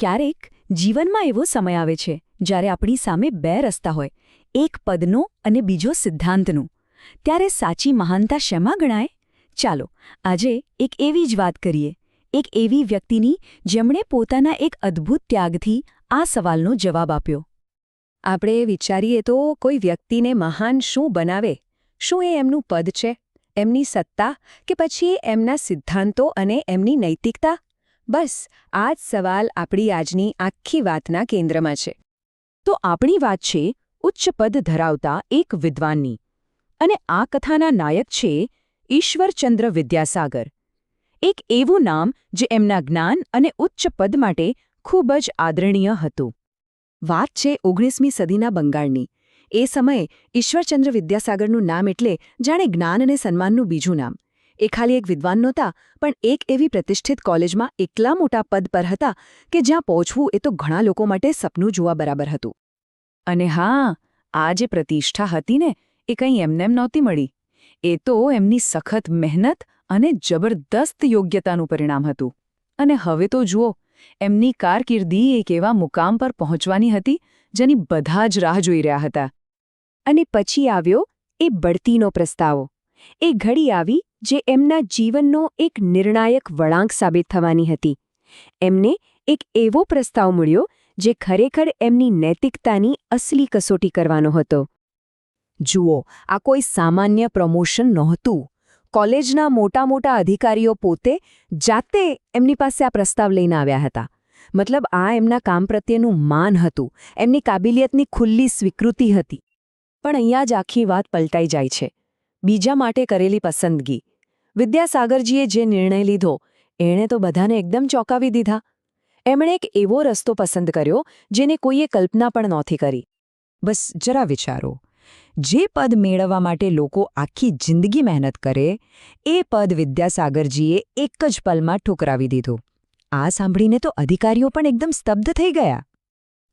ક્યારેક જીવનમાં એવો સમય આવે છે જ્યારે આપણી સામે બે રસ્તા હોય, એક પદનો અને બીજો સિદ્ધાંતનો. ત્યારે સાચી મહાનતા શેમાં ગણાય? ચાલો આજે એક એવી જ વાત કરીએ, એક એવી વ્યક્તિની જેમણે પોતાના એક અદ્ભુત ત્યાગથી આ સવાલનો જવાબ આપ્યો. આપણે વિચારીએ તો કોઈ વ્યક્તિને મહાન શું બનાવે? શું એ એમનું પદ છે, એમની સત્તા, કે પછી એમના સિદ્ધાંતો અને એમની નૈતિકતા? બસ આ જ સવાલ આપણી આજની આખી વાતના કેન્દ્રમાં છે. તો આપણી વાત છે ઉચ્ચ પદ ધરાવતા એક વિદ્વાનની, અને આ કથાના નાયક છે ઈશ્વરચંદ્ર વિદ્યાસાગર. એક એવું નામ જે એમના જ્ઞાન અને ઉચ્ચ પદ માટે ખૂબ જ આદરણીય હતું. વાત છે 19મી સદીના બંગાળની. એ સમયે ઈશ્વરચંદ્ર વિદ્યાસાગરનું નામ એટલે જાણે જ્ઞાન અને સન્માનનું બીજું નામ. એ ખાલી એક વિદ્વાન નહોતા, પણ એક એવી પ્રતિષ્ઠિત કોલેજમાં એટલા મોટા પદ પર હતા કે જ્યાં પહોંચવું એ તો ઘણા લોકો માટે સપનું જોવા બરાબર હતું. અને હા, આ જે પ્રતિષ્ઠા હતી ને, એ કંઈ એમનેમ નહોતી મળી. એ તો એમની સખત મહેનત અને જબરદસ્ત યોગ્યતાનું પરિણામ હતું. અને હવે તો જુઓ, એમની કારકિર્દી એક એવા મુકામ પર પહોંચવાની હતી જેની બધા જ રાહ જોઈ રહ્યા હતા. અને પછી આવ્યો એ બઢતીનો પ્રસ્તાવ. એ ઘડી આવી જે એમના જીવનનો એક નિર્ણાયક વળાંક સાબિત થવાની હતી. એમને એક એવો પ્રસ્તાવ મળ્યો જે ખરેખર એમની નૈતિકતાની અસલી કસોટી કરવાનો હતો. જુઓ, આ કોઈ સામાન્ય પ્રમોશન નહોતું. કોલેજના મોટા અધિકારીઓ પોતે જાતે એમની પાસે આ પ્રસ્તાવ લઈને આવ્યા હતા. મતલબ આ એમના કામ પ્રત્યેનું માન હતું, એમની કાબિલિયતની ખુલ્લી સ્વીકૃતિ હતી. પણ અહીંયા જ આખી વાત પલટાઈ જાય છે. બીજા માટે કરેલી પસંદગી. વિદ્યાસાગરજીએ જે નિર્ણય લીધો એણે તો બધાને એકદમ ચોંકાવી દીધા. એમણે એક એવો રસ્તો પસંદ કર્યો જેને કોઈએ કલ્પના પણ નહોતી કરી. બસ જરા વિચારો, જે પદ મેળવવા માટે લોકો આખી જિંદગી મહેનત કરે, એ પદ વિદ્યાસાગરજીએ એક જ પલમાં ઠુકરાવી દીધું. આ સાંભળીને તો અધિકારીઓ પણ એકદમ સ્તબ્ધ થઈ ગયા.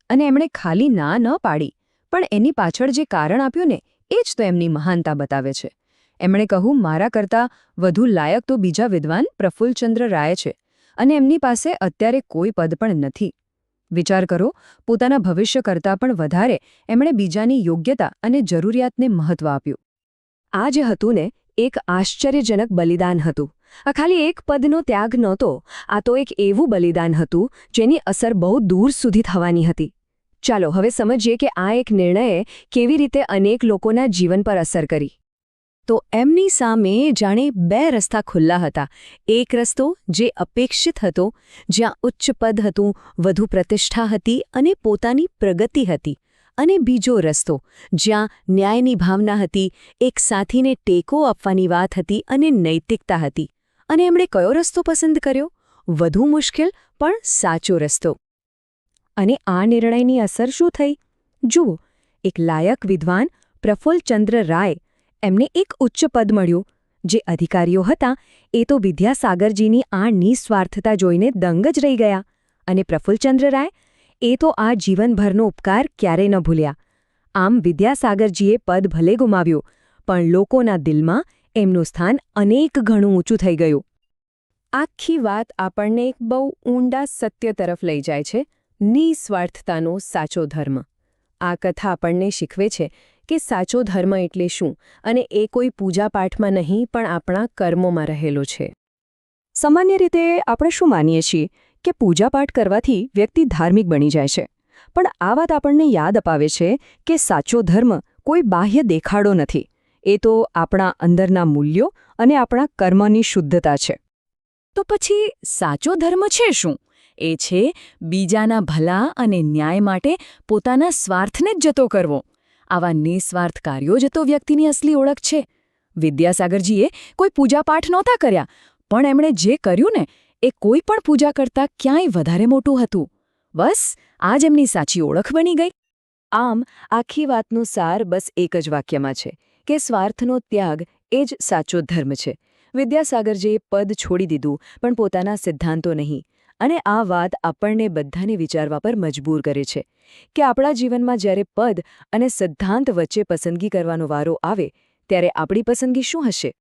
અને એમણે ખાલી ના ન પાડી, પણ એની પાછળ જે કારણ આપ્યું ને, એ જ તો એમની મહાનતા બતાવે છે. એમણે કહ્યું, મારા કરતાં વધુ લાયક તો બીજા વિદ્વાન પ્રફુલ્લચંદ્ર રાય છે, અને એમની પાસે અત્યારે કોઈ પદ પણ નથી. વિચાર કરો, પોતાના ભવિષ્ય કરતાં પણ વધારે એમણે બીજાની યોગ્યતા અને જરૂરિયાતને મહત્વ આપ્યું. આ જે હતું ને, એક આશ્ચર્યજનક બલિદાન હતું. આ ખાલી એક પદનો ત્યાગ નહોતો, આ તો એક એવું બલિદાન હતું જેની અસર બહુ દૂર સુધી થવાની હતી. ચાલો હવે સમજીએ કે આ એક નિર્ણયે કેવી રીતે અનેક લોકોના જીવન પર અસર કરી. તો એમની સામે જાણે બે રસ્તા ખુલ્લા હતા. એક રસ્તો જે અપેક્ષિત હતો, જ્યાં ઉચ્ચ પદ હતું, વધુ પ્રતિષ્ઠા હતી અને પોતાની પ્રગતિ હતી. અને બીજો રસ્તો જ્યાં ન્યાયની ભાવના હતી, એક સાથીને ટેકો આપવાની વાત હતી અને નૈતિકતા હતી. અને એમણે કયો રસ્તો પસંદ કર્યો? વધુ મુશ્કેલ પણ સાચો રસ્તો. અને આ નિર્ણયની અસર શું થઈ? જુઓ, એક લાયક વિદ્વાન પ્રફુલ્લચંદ્ર રાય, એમને એક ઉચ્ચ પદ મળ્યું. જે અધિકારીઓ હતા એ તો વિદ્યાસાગરજીની આ નિસ્વાર્થતા જોઈને દંગ જ રહી ગયા. અને પ્રફુલ્લચંદ્ર રાય, એ તો આ જીવનભરનો ઉપકાર ક્યારેય ન ભૂલ્યા. આમ વિદ્યાસાગરજીએ પદ ભલે ગુમાવ્યું, પણ લોકોના દિલમાં એમનું સ્થાન અનેક ગણું ઊંચું થઈ ગયું. આખી વાત આપણને એક બહુ ઊંડા સત્ય તરફ લઈ જાય છે, નિસ્વાર્થતાનો સાચો ધર્મ. આ કથા આપણને શીખવે છે કે સાચો ધર્મ એટલે શું, અને એ કોઈ પૂજાપાઠમાં નહીં પણ આપણા કર્મોમાં રહેલો છે. સામાન્ય રીતે આપણે શું માનીએ છીએ કે પૂજાપાઠ કરવાથી વ્યક્તિ ધાર્મિક બની જાય છે. પણ આ વાત આપણને યાદ અપાવે છે કે સાચો ધર્મ કોઈ બાહ્ય દેખાડો નથી. એ તો આપણા અંદરના મૂલ્યો અને આપણા કર્મની શુદ્ધતા છે. તો પછી સાચો ધર્મ છે શું? એ છે બીજાના ભલા અને ન્યાય માટે પોતાના સ્વાર્થને જ જતો કરવો. આવા નિસ્વાર્થ કાર્યો જ તો વ્યક્તિની અસલી ઓળખ છે. વિદ્યાસાગરજીએ કોઈ પૂજાપાઠ નહોતા કર્યા, પણ એમણે જે કર્યું ને, એ કોઈ પણ પૂજા કરતાં ક્યાંય વધારે મોટું હતું. બસ આ જ એમની સાચી ઓળખ બની ગઈ. આમ આખી વાતનું સાર બસ એક જ વાક્યમાં છે કે સ્વાર્થનો ત્યાગ એ જ સાચો ધર્મ છે. વિદ્યાસાગરજીએ પદ છોડી દીધું, પણ પોતાના સિદ્ધાંતો નહીં. અને આ વાત આપણને બધાને વિચારવા પર મજબૂર કરે છે કે આપણા જીવનમાં જ્યારે પદ અને સિદ્ધાંત વચ્ચે પસંદગી કરવાનો વારો આવે, ત્યારે આપણી પસંદગી શું હશે?